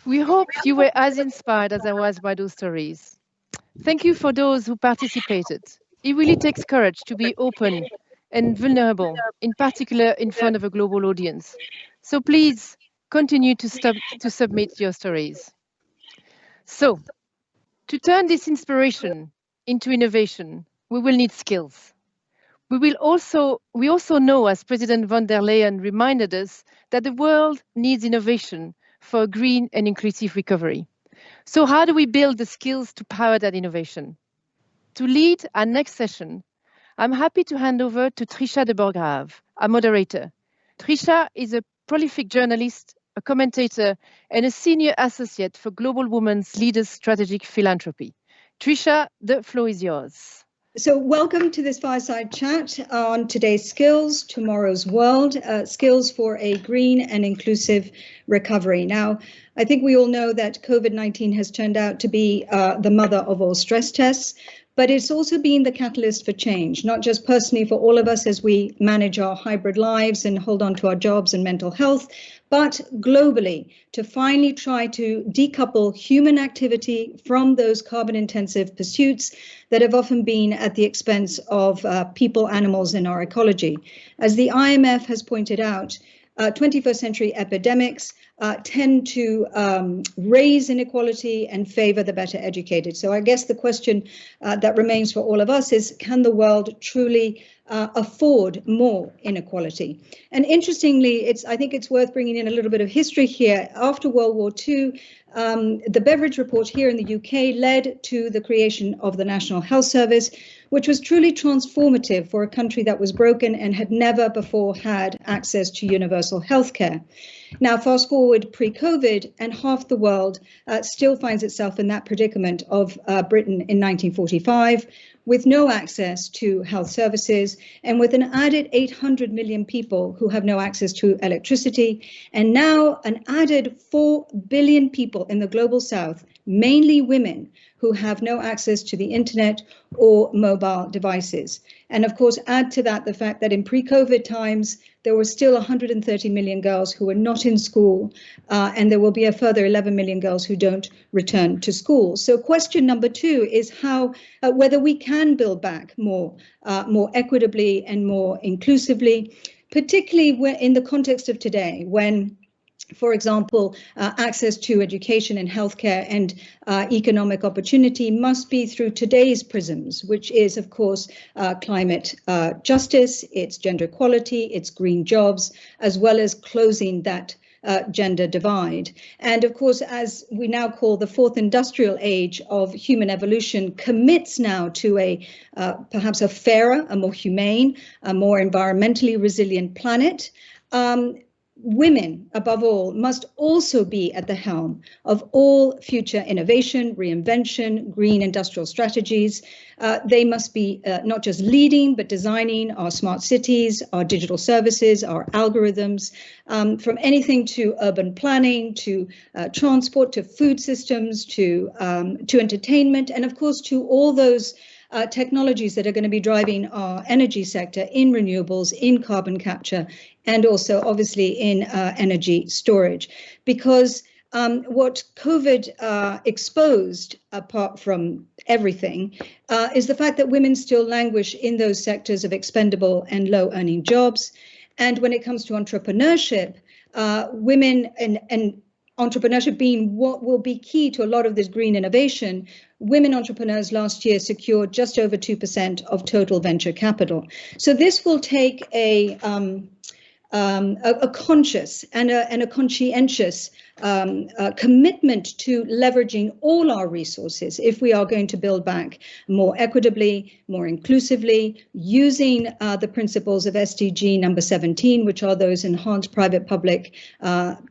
We hope you were as inspired as I was by those stories. Thank you for those who participated. It really takes courage to be open and vulnerable, in particular in front of a global audience. So please continue to submit your stories. So, to turn this inspiration into innovation, we will need skills. We also know, as President von der Leyen reminded us, that the world needs innovation for a green and inclusive recovery. So how do we build the skills to power that innovation? To lead our next session, I'm happy to hand over to Trisha de Borchgrave, our moderator. Trisha is a prolific journalist, a commentator, and a senior associate for Global Women's Leaders Strategic Philanthropy. Trisha, the floor is yours. So welcome to this Fireside Chat on today's skills, tomorrow's world, skills for a green and inclusive recovery. Now, I think we all know that COVID-19 has turned out to be the mother of all stress tests, but it's also been the catalyst for change, not just personally for all of us as we manage our hybrid lives and hold on to our jobs and mental health, but globally to finally try to decouple human activity from those carbon-intensive pursuits that have often been at the expense of people, animals, and our ecology. As the IMF has pointed out, 21st century epidemics tend to raise inequality and favor the better educated. So I guess the question that remains for all of us is, can the world truly afford more inequality? And interestingly, I think it's worth bringing in a little bit of history here. After World War II, the Beveridge Report here in the UK led to the creation of the National Health Service, which was truly transformative for a country that was broken and had never before had access to universal healthcare. Now, fast forward pre-COVID, and half the world still finds itself in that predicament of Britain in 1945, with no access to health services, and with an added 800 million people who have no access to electricity, and now an added 4 billion people in the global south, mainly women, who have no access to the internet or mobile devices. And of course, add to that the fact that in pre-COVID times, there were still 130 million girls who were not in school, and there will be a further 11 million girls who don't return to school. So question number 2 is how, whether we can build back more equitably and more inclusively, particularly in the context of today, when, for example, access to education and healthcare and economic opportunity must be through today's prisms, which is, of course, climate justice, it's gender equality, it's green jobs, as well as closing that gender divide. And of course, as we now call the fourth industrial age of human evolution, commits now to perhaps a fairer, a more humane, a more environmentally resilient planet. Women, above all, must also be at the helm of all future innovation, reinvention, green industrial strategies. They must be not just leading, but designing our smart cities, our digital services, our algorithms, from anything to urban planning, to transport, to food systems, to entertainment, and of course, to all those technologies that are going to be driving our energy sector in renewables, in carbon capture, and also obviously in energy storage. Because what COVID exposed, apart from everything, is the fact that women still languish in those sectors of expendable and low earning jobs. And when it comes to entrepreneurship, women and entrepreneurship being what will be key to a lot of this green innovation, women entrepreneurs last year secured just over 2% of total venture capital. So this will take a conscious and a conscientious commitment to leveraging all our resources if we are going to build back more equitably, more inclusively, using the principles of SDG number 17, which are those enhanced private-public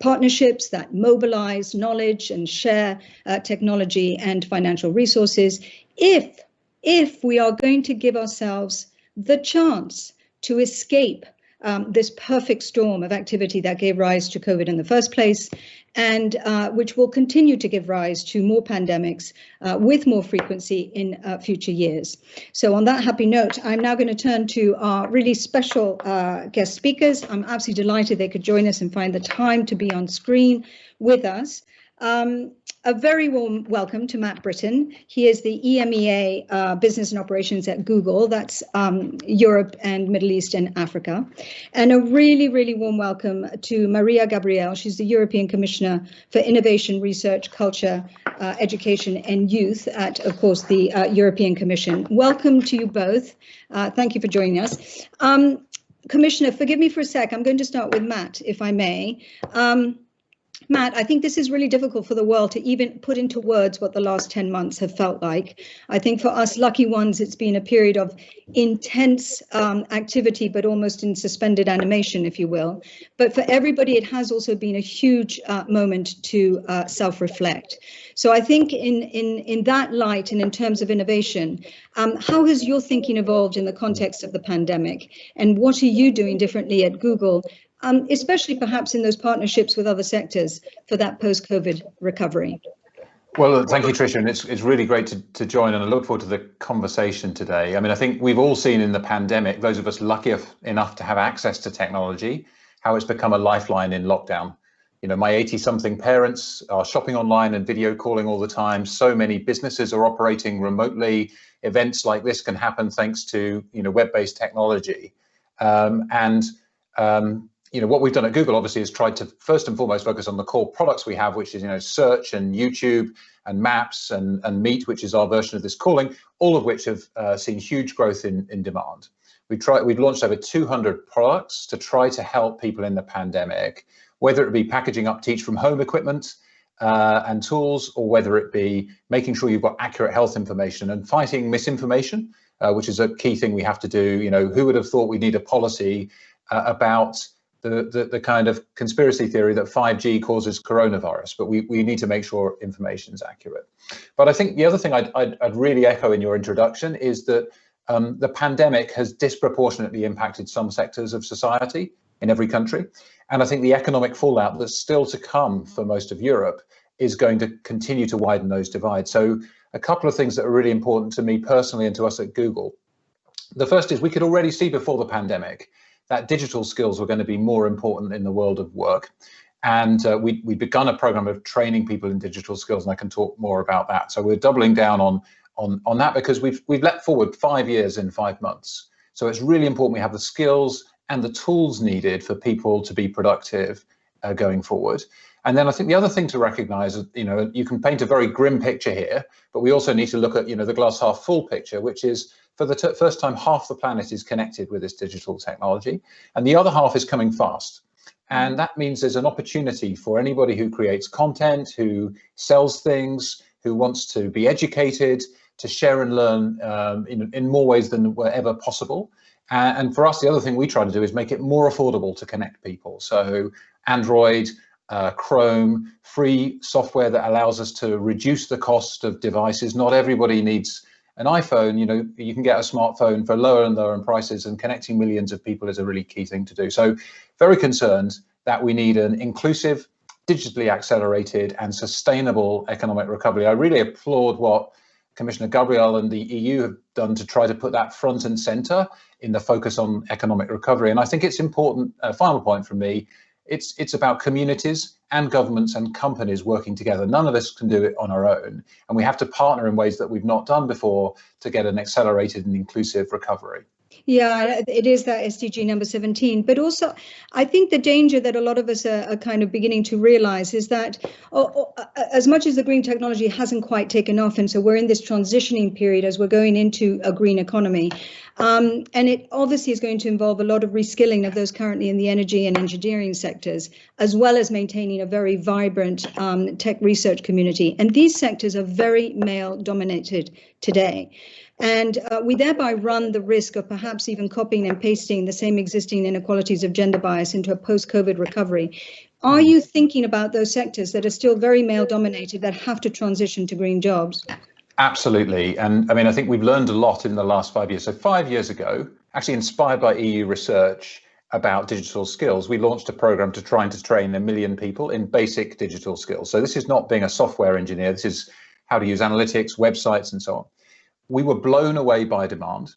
partnerships that mobilize knowledge and share technology and financial resources. If we are going to give ourselves the chance to escape this perfect storm of activity that gave rise to COVID in the first place, and which will continue to give rise to more pandemics with more frequency in future years. So on that happy note, I'm now going to turn to our really special guest speakers. I'm absolutely delighted they could join us and find the time to be on screen with us. A very warm welcome to Matt Brittin. He is the EMEA Business and Operations at Google. That's Europe and Middle East and Africa. And a really, really warm welcome to Mariya Gabriel. She's the European Commissioner for Innovation, Research, Culture, Education and Youth at, of course, the European Commission. Welcome to you both. Thank you for joining us. Commissioner, forgive me for a sec. I'm going to start with Matt, if I may. Matt, I think this is really difficult for the world to even put into words what the last 10 months have felt like. I think for us lucky ones, it's been a period of intense activity, but almost in suspended animation, if you will. But for everybody, it has also been a huge moment to self-reflect. So I think in that light and in terms of innovation, how has your thinking evolved in the context of the pandemic? And what are you doing differently at Google, especially perhaps in those partnerships with other sectors for that post-COVID recovery? Well, thank you, Trisha, and it's really great to join, and I look forward to the conversation today. I mean, I think we've all seen in the pandemic, those of us lucky enough to have access to technology, how it's become a lifeline in lockdown. You know, my 80-something parents are shopping online and video calling all the time. So many businesses are operating remotely. Events like this can happen thanks to, you know, web-based technology. You know, what we've done at Google obviously is tried to first and foremost focus on the core products we have, which is, you know, search and YouTube and maps and Meet, which is our version of this calling, all of which have seen huge growth in demand. We've launched over 200 products to try to help people in the pandemic, whether it be packaging up teach from home equipment and tools, or whether it be making sure you've got accurate health information and fighting misinformation, which is a key thing we have to do. You know, who would have thought we'd need a policy about the kind of conspiracy theory that 5G causes coronavirus, but we need to make sure information is accurate. But I think the other thing I'd really echo in your introduction is that the pandemic has disproportionately impacted some sectors of society in every country. And I think the economic fallout that's still to come for most of Europe is going to continue to widen those divides. So a couple of things that are really important to me personally and to us at Google. The first is we could already see before the pandemic that digital skills were going to be more important in the world of work. And we've begun a program of training people in digital skills, and I can talk more about that. So we're doubling down on that because we've leapt forward 5 years in 5 months. So it's really important we have the skills and the tools needed for people to be productive going forward. And then I think the other thing to recognize is, you know, you can paint a very grim picture here, but we also need to look at, you know, the glass half full picture, which is for the first time, half the planet is connected with this digital technology, and the other half is coming fast. And that means there's an opportunity for anybody who creates content, who sells things, who wants to be educated, to share and learn in more ways than were ever possible. And for us, the other thing we try to do is make it more affordable to connect people. So Android, Chrome, free software that allows us to reduce the cost of devices. Not everybody needs an iPhone. You know, you can get a smartphone for lower and lower prices, and connecting millions of people is a really key thing to do. So very concerned that we need an inclusive, digitally accelerated and sustainable economic recovery. I really applaud what Commissioner Gabriel and the EU have done to try to put that front and center in the focus on economic recovery. And I think it's important, final point from me, it's about communities and governments and companies working together. None of us can do it on our own, and we have to partner in ways that we've not done before to get an accelerated and inclusive recovery. Yeah, it is that SDG number 17. But also, I think the danger that a lot of us are kind of beginning to realize is that as much as the green technology hasn't quite taken off, and so we're in this transitioning period as we're going into a green economy, and it obviously is going to involve a lot of reskilling of those currently in the energy and engineering sectors, as well as maintaining a very vibrant tech research community. And these sectors are very male dominated today. And we thereby run the risk of perhaps even copying and pasting the same existing inequalities of gender bias into a post-COVID recovery. Are you thinking about those sectors that are still very male dominated that have to transition to green jobs? Absolutely. And I mean, I think we've learned a lot in the last 5 years. So 5 years ago, actually inspired by EU research about digital skills, we launched a program to try and to train 1 million people in basic digital skills. So this is not being a software engineer. This is how to use analytics, websites, and so on. We were blown away by demand.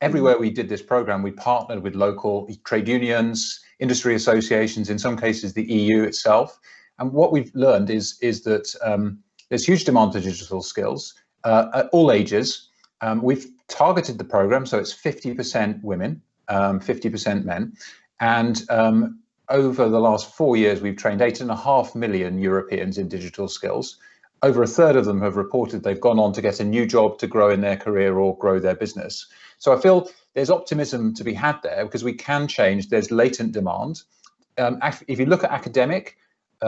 Everywhere we did this program, we partnered with local trade unions, industry associations, in some cases the EU itself, And what we've learned is that there's huge demand for digital skills at all ages. We've targeted the program, so it's 50% women, 50% men. And over the last 4 years, we've trained 8.5 million Europeans in digital skills. Over a third of them have reported they've gone on to get a new job to grow in their career or grow their business. So I feel there's optimism to be had there because we can change. There's latent demand. If you look at academic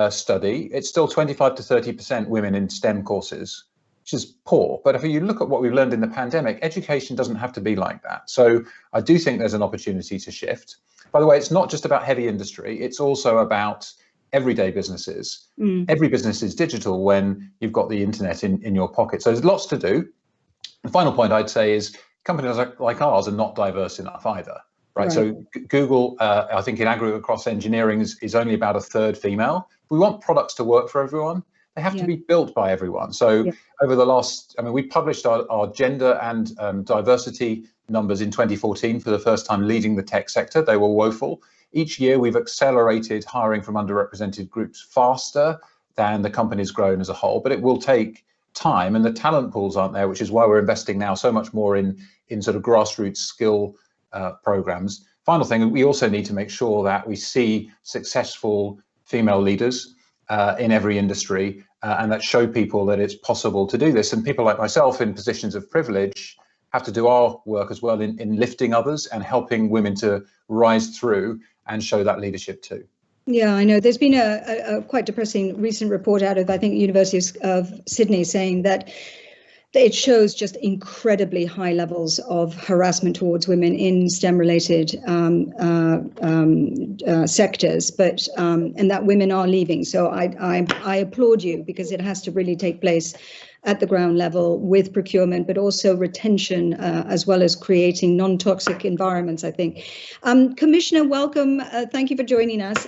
study, it's still 25 to 30% women in STEM courses, which is poor. But if you look at what we've learned in the pandemic, education doesn't have to be like that. So I do think there's an opportunity to shift. By the way, it's not just about heavy industry. It's also about everyday businesses. Every business is digital when you've got the internet in your pocket. So there's lots to do. The final point I'd say is companies like ours are not diverse enough either. Right. So Google, I think in aggregate across engineering is only about a third female. If we want products to work for everyone, they have to be built by everyone. So over the last, we published our gender and diversity numbers in 2014 for the first time leading the tech sector. They were woeful. Each year we've accelerated hiring from underrepresented groups faster than the company's grown as a whole, but it will take time and the talent pools aren't there, which is why we're investing now so much more in sort of grassroots skill programs. Final thing, we also need to make sure that we see successful female leaders in every industry and that show people that it's possible to do this. And people like myself in positions of privilege have to do our work as well in lifting others and helping women to rise through and show that leadership too. Yeah, I know. There's been a quite depressing recent report out of, I think, University of Sydney saying that it shows just incredibly high levels of harassment towards women in STEM-related sectors, but and that women are leaving. So I applaud you because it has to really take place at the ground level with procurement, but also retention, as well as creating non-toxic environments, I think. Commissioner, welcome. Thank you for joining us.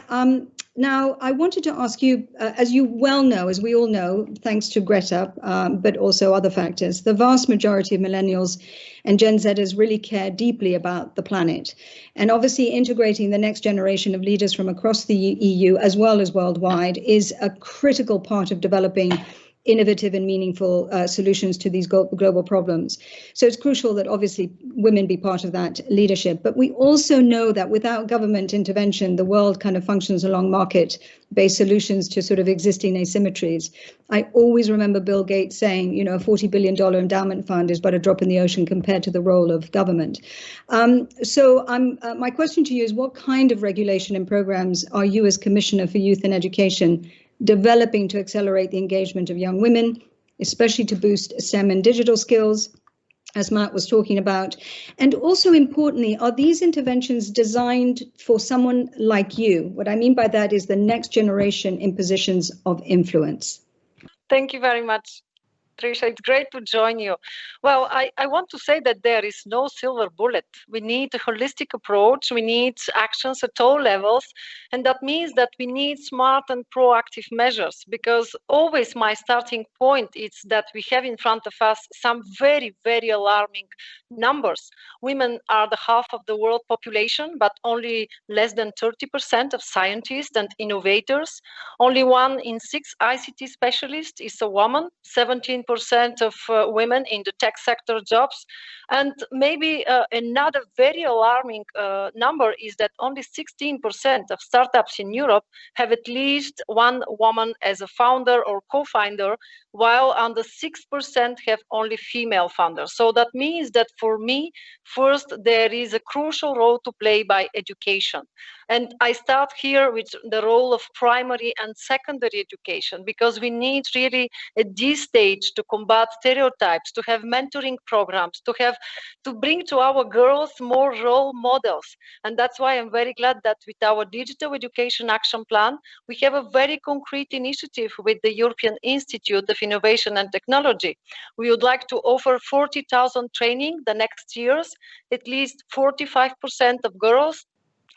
Now, I wanted to ask you, as you well know, as we all know, thanks to Greta, but also other factors, the vast majority of millennials and Gen Zers really care deeply about the planet. And obviously integrating the next generation of leaders from across the EU as well as worldwide is a critical part of developing innovative and meaningful solutions to these global problems. So it's crucial that obviously women be part of that leadership. But we also know that without government intervention, the world kind of functions along market-based solutions to sort of existing asymmetries. I always remember Bill Gates saying, you know, a $40 billion endowment fund is but a drop in the ocean compared to the role of government. So my question to you is, what kind of regulation and programs are you as Commissioner for Youth and Education developing to accelerate the engagement of young women, especially to boost STEM and digital skills, as Matt was talking about? And also importantly, are these interventions designed for someone like you? What I mean by that is the next generation in positions of influence. Thank you very much, Trisha. It's great to join you. Well, I want to say that there is no silver bullet. We need a holistic approach. We need actions at all levels. And that means that we need smart and proactive measures, because always my starting point is that we have in front of us some very, very alarming numbers. Women are the half of the world population, but only less than 30% of scientists and innovators. Only 1 in 6 ICT specialists is a woman, 17% of women in the tech sector jobs. And maybe another very alarming number is that only 16% of startups in Europe have at least 1 woman as a founder or co-founder, while under 6% have only female founders. So that means that for me, first, there is a crucial role to play by education. And I start here with the role of primary and secondary education, because we need really at this stage to combat stereotypes, to have mentoring programs, to bring to our girls more role models. And that's why I'm very glad that with our Digital Education Action Plan, we have a very concrete initiative with the European Institute of Innovation and Technology. We would like to offer 40,000 training the next years, at least 45% of girls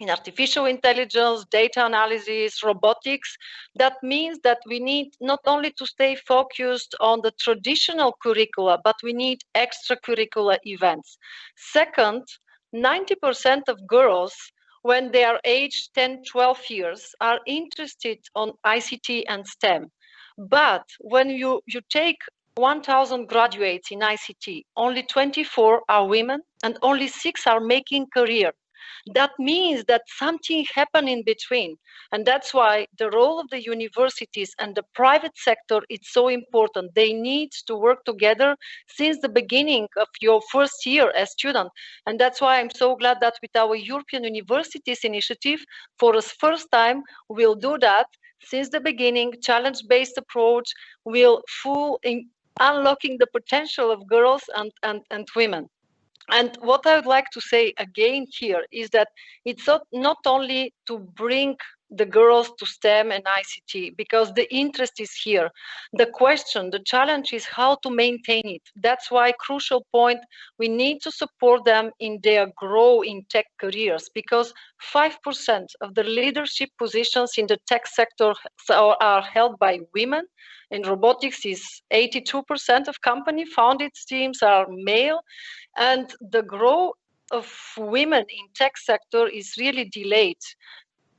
in artificial intelligence, data analysis, robotics. That means that we need not only to stay focused on the traditional curricula, but we need extracurricular events. Second, 90% of girls when they are aged 10, 12 years, are interested on ICT and STEM. But when you take 1,000 graduates in ICT, only 24 are women and only 6 are making career. That means that something happened in between. And that's why the role of the universities and the private sector is so important. They need to work together since the beginning of your first year as student. And that's why I'm so glad that with our European Universities Initiative, for the first time, we'll do that. Since the beginning, challenge-based approach will full in unlocking the potential of girls and women. And what I would like to say again here is that it's not only to bring the girls to STEM and ICT, because the interest is here. The question, the challenge is how to maintain it. That's why, crucial point, we need to support them in their growth in tech careers, because 5% of the leadership positions in the tech sector are held by women. In robotics is 82% of company-founded teams are male. And the growth of women in tech sector is really delayed.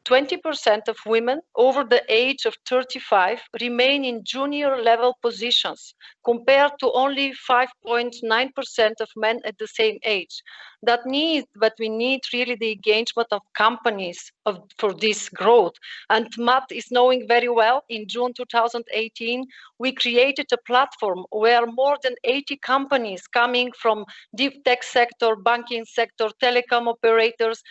20% of women over the age of 35 remain in junior level positions, compared to only 5.9% of men at the same age. But we need really the engagement of companies for this growth. And Matt is knowing very well, in June 2018, we created a platform where more than 80 companies coming from deep tech sector, banking sector, telecom operators,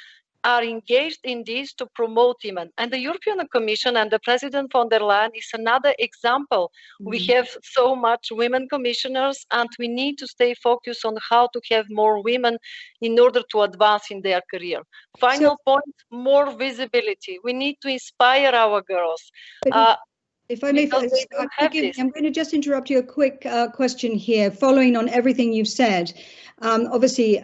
are engaged in this to promote women. And the European Commission and the President von der Leyen is another example. We have so much women commissioners, and we need to stay focused on how to have more women in order to advance in their career. Final point, more visibility. We need to inspire our girls. If I may, I'm going to just interrupt you a quick question here, following on everything you've said. Obviously,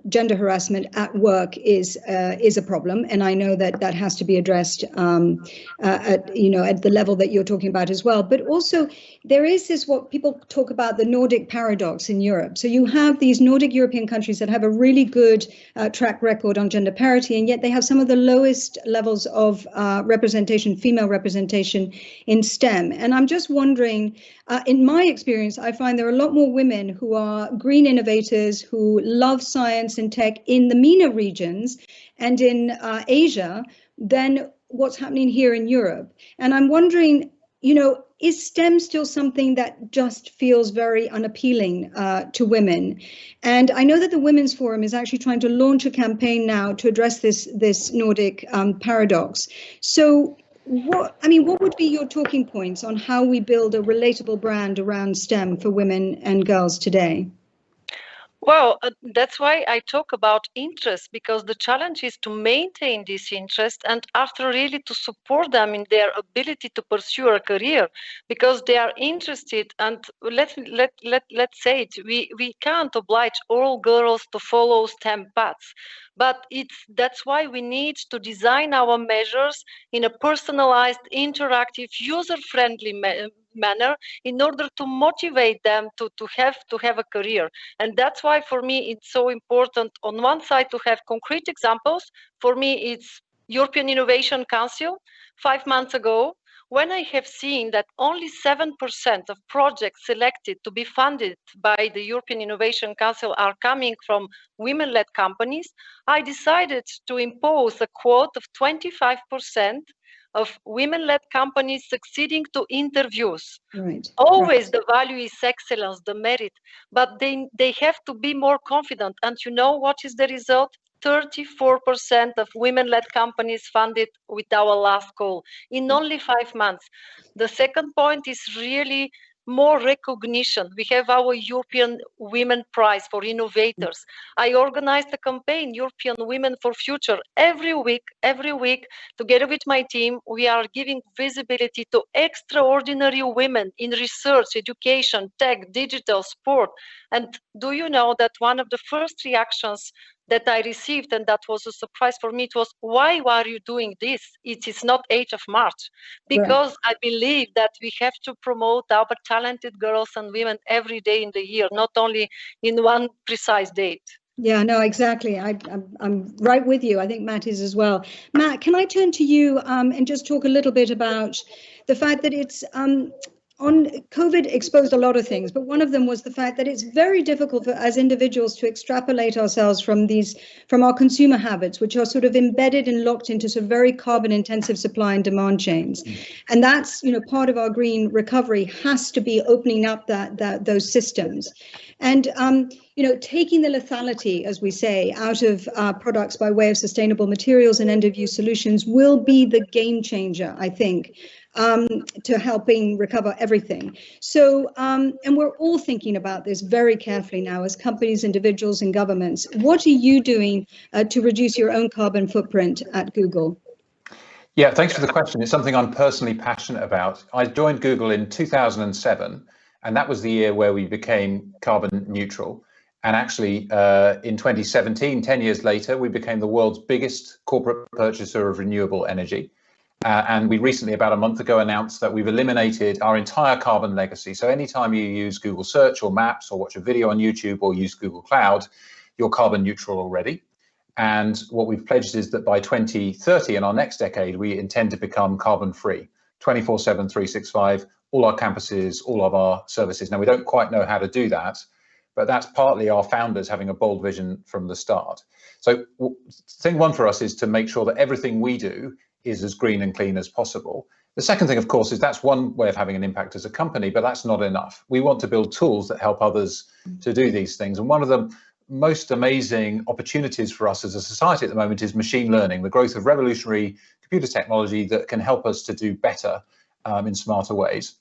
gender harassment at work is a problem, and I know that has to be addressed at the level that you're talking about as well. But also, there is this what people talk about, the Nordic paradox in Europe. So you have these Nordic European countries that have a really good track record on gender parity, and yet they have some of the lowest levels of representation, female representation in STEM. And I'm just wondering, in my experience, I find there are a lot more women who are green innovators, who love science and tech in the MENA regions and in Asia than what's happening here in Europe. And I'm wondering, is STEM still something that just feels very unappealing to women? And I know that the Women's Forum is actually trying to launch a campaign now to address this Nordic paradox. So what would be your talking points on how we build a relatable brand around STEM for women and girls today? Well, that's why I talk about interest, because the challenge is to maintain this interest and after really to support them in their ability to pursue a career, because they are interested. And let's say it, we can't oblige all girls to follow STEM paths. But that's why we need to design our measures in a personalized, interactive, user-friendly manner in order to motivate them to have a career. And that's why for me it's so important on one side to have concrete examples. For me it's European Innovation Council 5 months ago, when I have seen that only 7% of projects selected to be funded by the European Innovation Council are coming from women-led companies, I decided to impose a quote of 25% of women-led companies succeeding to interviews. Right. Always the value is excellence, the merit, but they have to be more confident. And you know what is the result? 34% of women-led companies funded with our last call in only 5 months. The second point is really more recognition. We have our European Women Prize for Innovators. I organized a campaign, European Women for Future. Every week, together with my team, we are giving visibility to extraordinary women in research, education, tech, digital, sport. And do you know that one of the first reactions that I received, and that was a surprise for me, it was, why are you doing this? It is not 8th of March. Because I believe that we have to promote our talented girls and women every day in the year, not only in one precise date. Yeah, no, exactly. I'm right with you. I think Matt is as well. Matt, can I turn to you and just talk a little bit about the fact that it's on COVID exposed a lot of things, but one of them was the fact that it's very difficult for as individuals to extrapolate ourselves from our consumer habits, which are sort of embedded and locked into sort of very carbon intensive supply and demand chains. And that's, part of our green recovery has to be opening up those systems. And taking the lethality, as we say, out of products by way of sustainable materials and end of use solutions will be the game changer, I think, to helping recover everything. So, and we're all thinking about this very carefully now as companies, individuals, and governments. What are you doing to reduce your own carbon footprint at Google? Yeah, thanks for the question. It's something I'm personally passionate about. I joined Google in 2007, and that was the year where we became carbon neutral. And actually, in 2017, 10 years later, we became the world's biggest corporate purchaser of renewable energy. And we recently, about a month ago, announced that we've eliminated our entire carbon legacy. So anytime you use Google Search or Maps or watch a video on YouTube or use Google Cloud, you're carbon neutral already. And what we've pledged is that by 2030, in our next decade, we intend to become carbon free, 24/7, 365, all our campuses, all of our services. Now, we don't quite know how to do that, but that's partly our founders having a bold vision from the start. So thing one for us is to make sure that everything we do is as green and clean as possible. The second thing, of course, is that's one way of having an impact as a company, but that's not enough. We want to build tools that help others to do these things. And one of the most amazing opportunities for us as a society at the moment is machine learning, the growth of revolutionary computer technology that can help us to do better in smarter ways.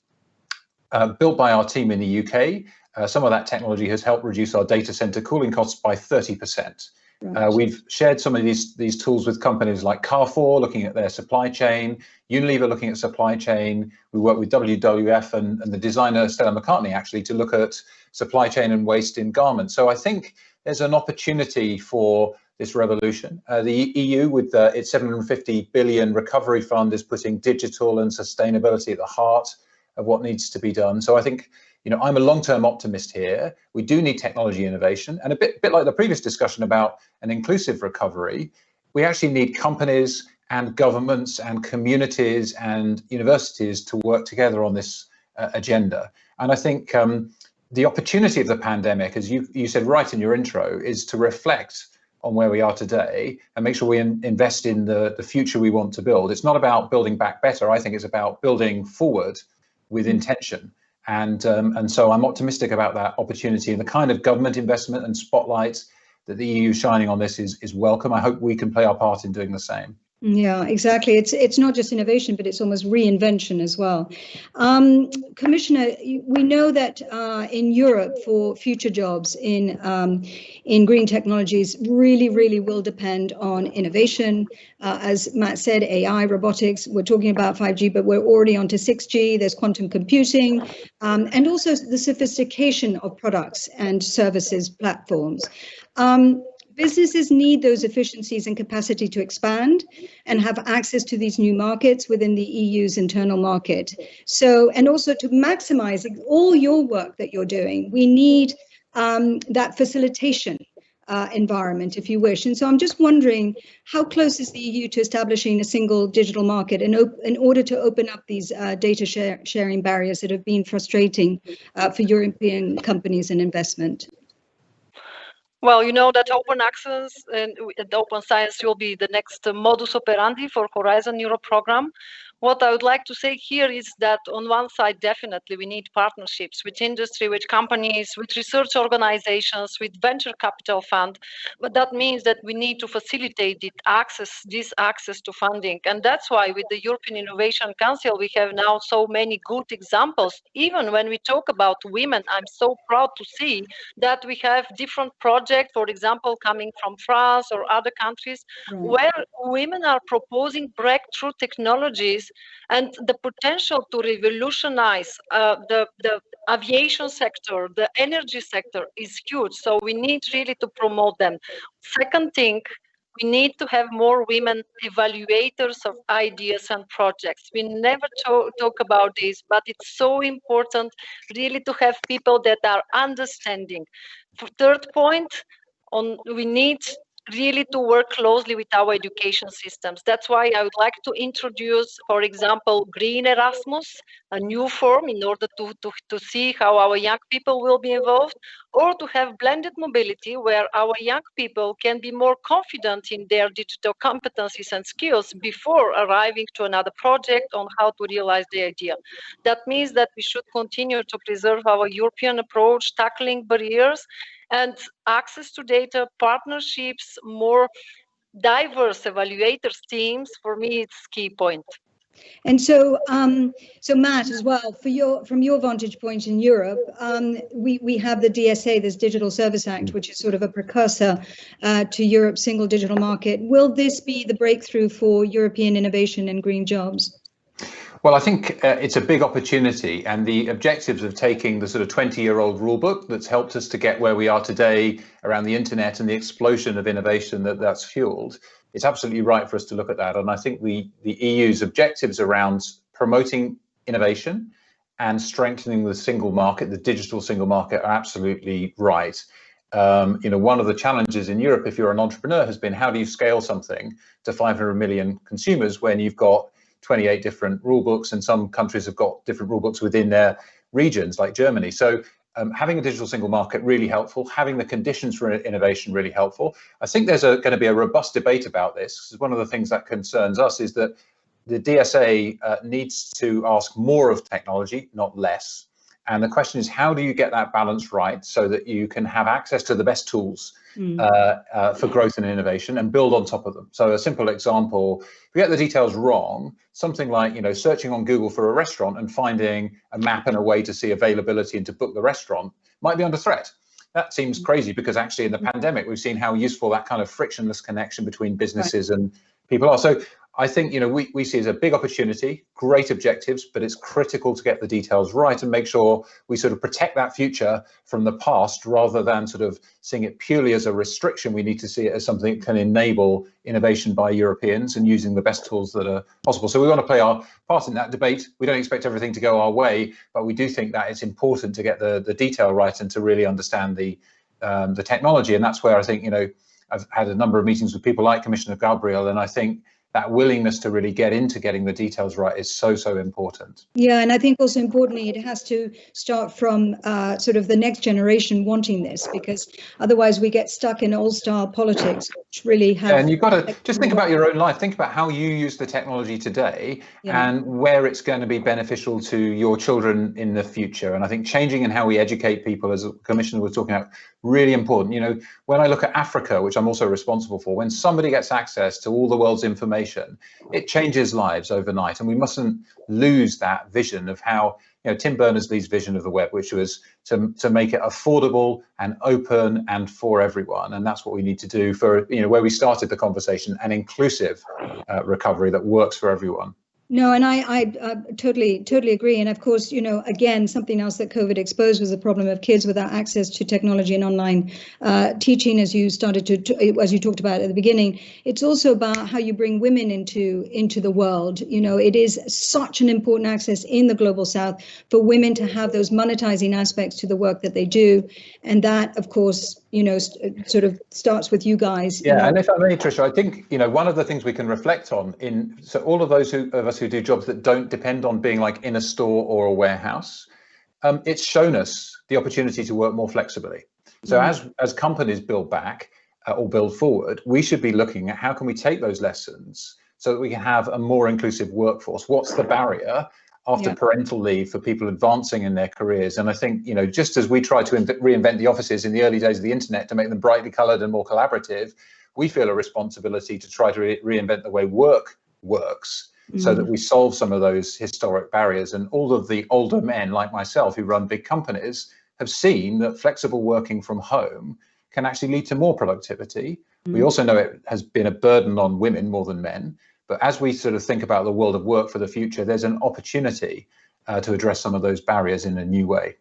Built by our team in the UK, some of that technology has helped reduce our data center cooling costs by 30%. Right. We've shared some of these tools with companies like Carrefour, looking at their supply chain, Unilever looking at supply chain. We work with WWF and the designer Stella McCartney actually to look at supply chain and waste in garments. So I think there's an opportunity for this revolution. The EU, with its 750 billion recovery fund, is putting digital and sustainability at the heart of what needs to be done. So I think, I'm a long-term optimist here. We do need technology innovation, and a bit like the previous discussion about an inclusive recovery, we actually need companies and governments and communities and universities to work together on this agenda. And I think the opportunity of the pandemic, as you said right in your intro, is to reflect on where we are today and make sure we invest in the future we want to build. It's not about building back better. I think it's about building forward with intention. And so I'm optimistic about that opportunity, and the kind of government investment and spotlight that the EU is shining on this is welcome. I hope we can play our part in doing the same. Yeah, exactly. It's not just innovation, but it's almost reinvention as well. Commissioner, we know that in Europe, for future jobs in green technologies, really will depend on innovation. As Matt said, AI, robotics. We're talking about 5G, but we're already onto 6G. There's quantum computing, and also the sophistication of products and services platforms. Businesses need those efficiencies and capacity to expand and have access to these new markets within the EU's internal market. So, and also to maximize all your work that you're doing, we need that facilitation environment, if you wish. And so I'm just wondering, how close is the EU to establishing a single digital market in order to open up these data sharing barriers that have been frustrating for European companies and investment? Well, you know that open access and open science will be the next modus operandi for Horizon Europe program. What I would like to say here is that on one side, definitely we need partnerships with industry, with companies, with research organizations, with venture capital fund. But that means that we need to facilitate this access to funding. And that's why with the European Innovation Council, we have now so many good examples. Even when we talk about women, I'm so proud to see that we have different projects, for example, coming from France or other countries, where women are proposing breakthrough technologies, and the potential to revolutionize the aviation sector, the energy sector is huge. So we need really to promote them. Second thing, we need to have more women evaluators of ideas and projects. We never talk about this, but it's so important really to have people that are understanding. Third point, we need really to work closely with our education systems. That's why I would like to introduce, for example, Green Erasmus, a new form in order to see how our young people will be involved, or to have blended mobility where our young people can be more confident in their digital competencies and skills before arriving to another project on how to realize the idea. That means that we should continue to preserve our European approach, tackling barriers and access to data, partnerships, more diverse evaluators teams. For me, it's key point. And so, so Matt, as well, from your vantage point in Europe, we have the DSA, this Digital Service Act, which is sort of a precursor to Europe's single digital market. Will this be the breakthrough for European innovation and green jobs? Well, I think it's a big opportunity, and the objectives of taking the sort of 20-year-old rulebook that's helped us to get where we are today around the internet and the explosion of innovation that's fueled, it's absolutely right for us to look at that. And I think the EU's objectives around promoting innovation and strengthening the single market, the digital single market, are absolutely right. One of the challenges in Europe, if you're an entrepreneur, has been how do you scale something to 500 million consumers when you've got 28 different rule books, and some countries have got different rule books within their regions, like Germany. So having a digital single market really helpful, having the conditions for innovation really helpful. I think there's going to be a robust debate about this. One of the things that concerns us is that the DSA needs to ask more of technology, not less. And the question is, how do you get that balance right so that you can have access to the best tools for growth and innovation and build on top of them? So a simple example, if we get the details wrong, something like, searching on Google for a restaurant and finding a map and a way to see availability and to book the restaurant might be under threat. That seems crazy because actually in the pandemic, we've seen how useful that kind of frictionless connection between businesses and people are. So I think, we see it as a big opportunity, great objectives, but it's critical to get the details right and make sure we sort of protect that future from the past rather than sort of seeing it purely as a restriction. We need to see it as something that can enable innovation by Europeans and using the best tools that are possible. So we want to play our part in that debate. We don't expect everything to go our way, but we do think that it's important to get the detail right and to really understand the technology. And that's where I think, I've had a number of meetings with people like Commissioner Gabriel, and I think that willingness to really get into getting the details right is so important. Yeah, and I think also importantly, it has to start from sort of the next generation wanting this, because otherwise we get stuck in old-style politics, which really have... Yeah, and you've got to just think about your own life. Think about how you use the technology today and where it's going to be beneficial to your children in the future. And I think changing in how we educate people, as the Commissioner was talking about, really important. When I look at Africa, which I'm also responsible for, when somebody gets access to all the world's information, it changes lives overnight. And we mustn't lose that vision of how, Tim Berners-Lee's vision of the web, which was to make it affordable and open and for everyone. And that's what we need to do for, where we started the conversation, an inclusive recovery that works for everyone. No, and I totally agree. And of course, again, something else that COVID exposed was the problem of kids without access to technology and online teaching, as you as you talked about at the beginning. It's also about how you bring women into the world. It is such an important access in the global South for women to have those monetizing aspects to the work that they do. And that, of course, sort of starts with you guys. Yeah, and if I may, Trisha, I think, one of the things we can reflect on so all of those of us who do jobs that don't depend on being like in a store or a warehouse, it's shown us the opportunity to work more flexibly. So as companies build back or build forward, we should be looking at how can we take those lessons so that we can have a more inclusive workforce. What's the barrier after parental leave for people advancing in their careers? And I think, just as we try to reinvent the offices in the early days of the internet to make them brightly coloured and more collaborative, we feel a responsibility to try to reinvent the way work works so that we solve some of those historic barriers. And all of the older men like myself who run big companies have seen that flexible working from home can actually lead to more productivity. We also know it has been a burden on women more than men. But as we sort of think about the world of work for the future, there's an opportunity to address some of those barriers in a new way.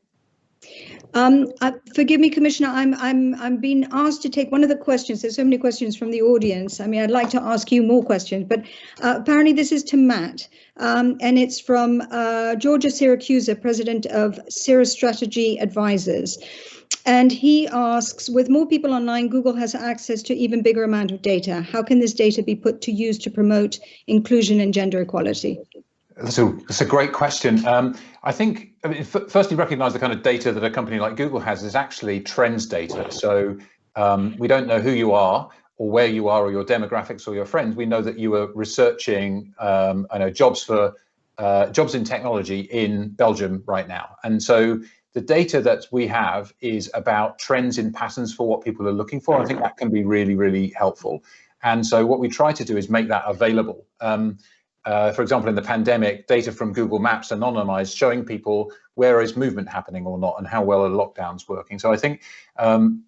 Forgive me, Commissioner, I'm being asked to take one of the questions. There's so many questions from the audience. I mean, I'd like to ask you more questions, but apparently this is to Matt, and it's from Georgia Syracusa, president of Cirrus Strategy Advisors. And he asks, with more people online, Google has access to even bigger amount of data. How can this data be put to use to promote inclusion and gender equality? That's a great question. I think, firstly, recognize the kind of data that a company like Google has is actually trends data. So we don't know who you are or where you are or your demographics or your friends. We know that you are researching jobs in technology in Belgium right now. And so the data that we have is about trends in patterns for what people are looking for. I think that can be really, really helpful. And so what we try to do is make that available. For example, in the pandemic, data from Google Maps anonymized, showing people where is movement happening or not and how well are lockdowns working. So I think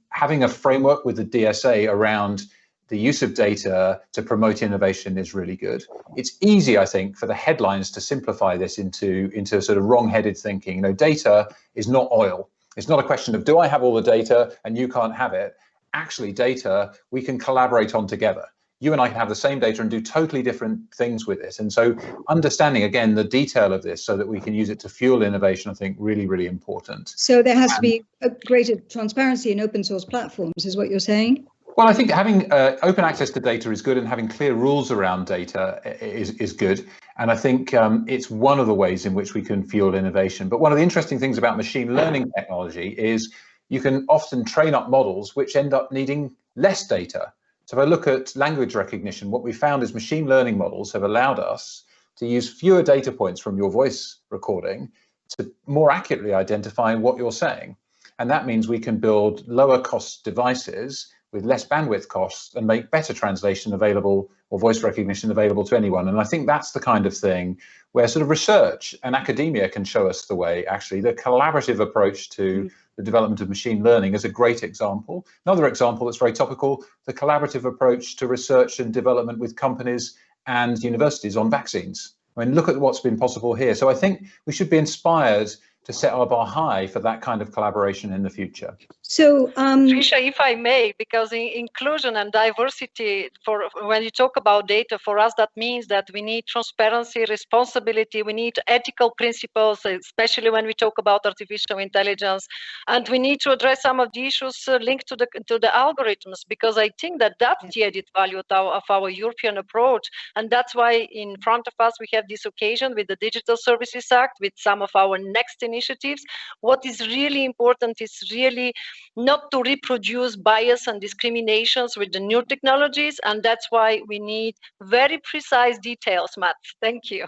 having a framework with the DSA around the use of data to promote innovation is really good. It's easy, I think, for the headlines to simplify this into sort of wrong-headed thinking. You know, data is not oil. It's not a question of, do I have all the data and you can't have it? Actually, data we can collaborate on together. You and I can have the same data and do totally different things with it. And so understanding, again, the detail of this so that we can use it to fuel innovation, I think, really, really important. So there has to be a greater transparency in open source platforms, is what you're saying? Well, I think having open access to data is good, and having clear rules around data is good. And I think it's one of the ways in which we can fuel innovation. But one of the interesting things about machine learning technology is you can often train up models which end up needing less data. So if I look at language recognition, what we found is machine learning models have allowed us to use fewer data points from your voice recording to more accurately identify what you're saying. And that means we can build lower cost devices with less bandwidth costs and make better translation available or voice recognition available to anyone. And I think that's the kind of thing where sort of research and academia can show us the way. Actually, the collaborative approach to the development of machine learning is a great example. Another example that's very topical, the collaborative approach to research and development with companies and universities on vaccines. I mean, look at what's been possible here. So I think we should be inspired to set our bar high for that kind of collaboration in the future. So, Trisha, if I may, because inclusion and diversity, for when you talk about data, for us that means that we need transparency, responsibility, we need ethical principles, especially when we talk about artificial intelligence, and we need to address some of the issues linked to the algorithms, because I think that that's the added value of our European approach, and that's why in front of us we have this occasion with the Digital Services Act, with some of our next initiatives. What is really important is really not to reproduce bias and discriminations with the new technologies, and that's why we need very precise details, Matt. Thank you.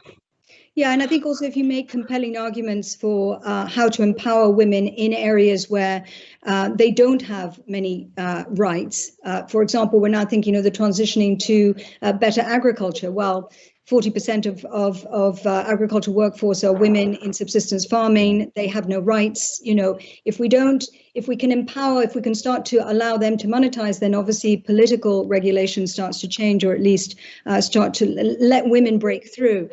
Yeah, and I think also if you make compelling arguments for how to empower women in areas where they don't have many rights. For example, we're now thinking of the transitioning to better agriculture. Well, 40% of agricultural workforce are women in subsistence farming. They have no rights. You know, if we can empower, if we can start to allow them to monetize, then obviously political regulation starts to change, or at least start to let women break through.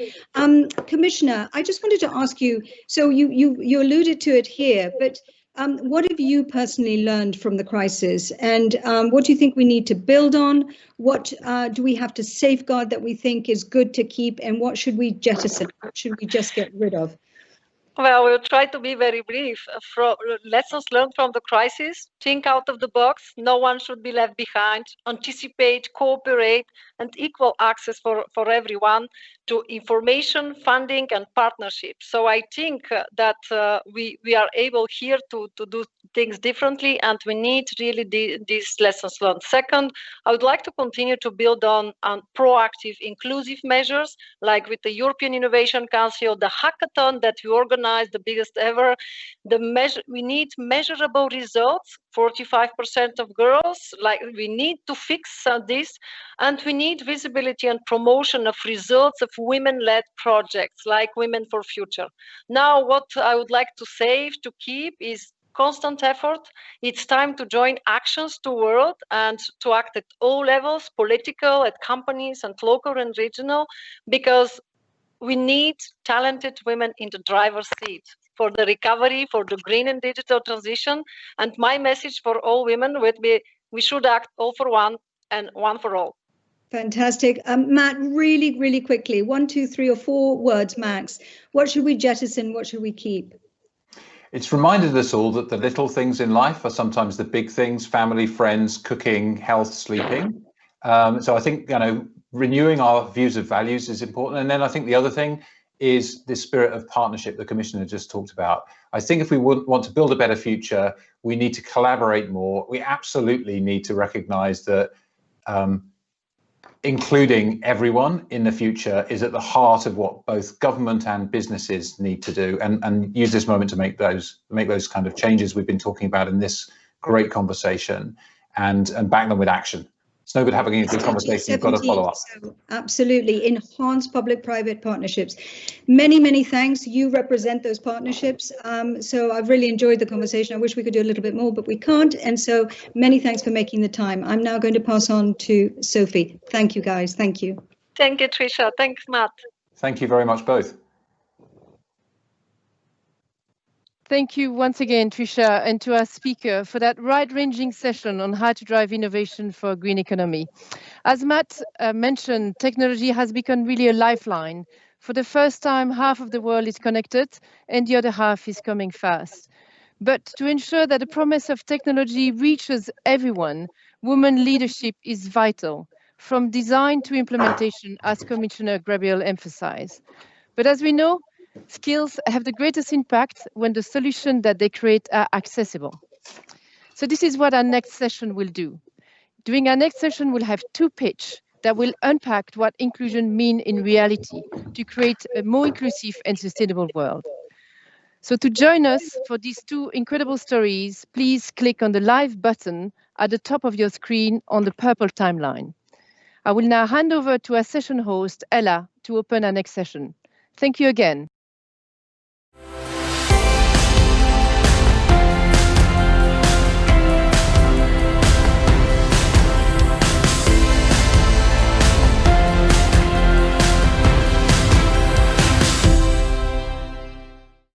Commissioner, I just wanted to ask you, so you alluded to it here, but what have you personally learned from the crisis, and what do you think we need to build on? What do we have to safeguard that we think is good to keep, and what should we jettison? What should we just get rid of? Well, we'll try to be very brief. Lessons learned from the crisis: think out of the box. No one should be left behind. Anticipate, cooperate, and equal access for everyone to information, funding, and partnership. So I think that we are able here to do things differently, and we need really these lessons learned. Second, I would like to continue to build on proactive, inclusive measures, like with the European Innovation Council, the hackathon that we organized, the biggest ever. We need measurable results. 45% of girls, like, we need to fix this, and we need visibility and promotion of results of women-led projects like Women for Future. Now, what I would like to save, to keep, is constant effort. It's time to join actions to world and to act at all levels, political, at companies, and local and regional, because we need talented women in the driver's seat for the recovery, for the green and digital transition. And my message for all women would be, we should act all for one and one for all. Fantastic. Matt, really, really quickly, 1, 2, 3 or 4 words max. What should we jettison? What should we keep? It's reminded us all that the little things in life are sometimes the big things: family, friends, cooking, health, sleeping. So I think, renewing our views of values is important. And then I think the other thing is this spirit of partnership the Commissioner just talked about. I think if we want to build a better future, we need to collaborate more. We absolutely need to recognize that including everyone in the future is at the heart of what both government and businesses need to do, and use this moment to make those kind of changes we've been talking about in this great conversation, and back them with action. It's no good having a good conversation, you've got to follow up. So absolutely, enhance public-private partnerships. Many, many thanks. You represent those partnerships. So I've really enjoyed the conversation. I wish we could do a little bit more, but we can't. And so many thanks for making the time. I'm now going to pass on to Sophie. Thank you, guys. Thank you. Thank you, Trisha. Thanks, Matt. Thank you very much, both. Thank you once again, Trisha, and to our speaker for that wide-ranging session on how to drive innovation for a green economy. As Matt mentioned, technology has become really a lifeline. For the first time, half of the world is connected and the other half is coming fast. But to ensure that the promise of technology reaches everyone, women leadership is vital, from design to implementation, as Commissioner Gabriel emphasized. But as we know, skills have the greatest impact when the solutions that they create are accessible. So this is what our next session will do. During our next session, we'll have 2 pitches that will unpack what inclusion means in reality to create a more inclusive and sustainable world. So to join us for these 2 incredible stories, please click on the live button at the top of your screen on the purple timeline. I will now hand over to our session host, Ella, to open our next session. Thank you again.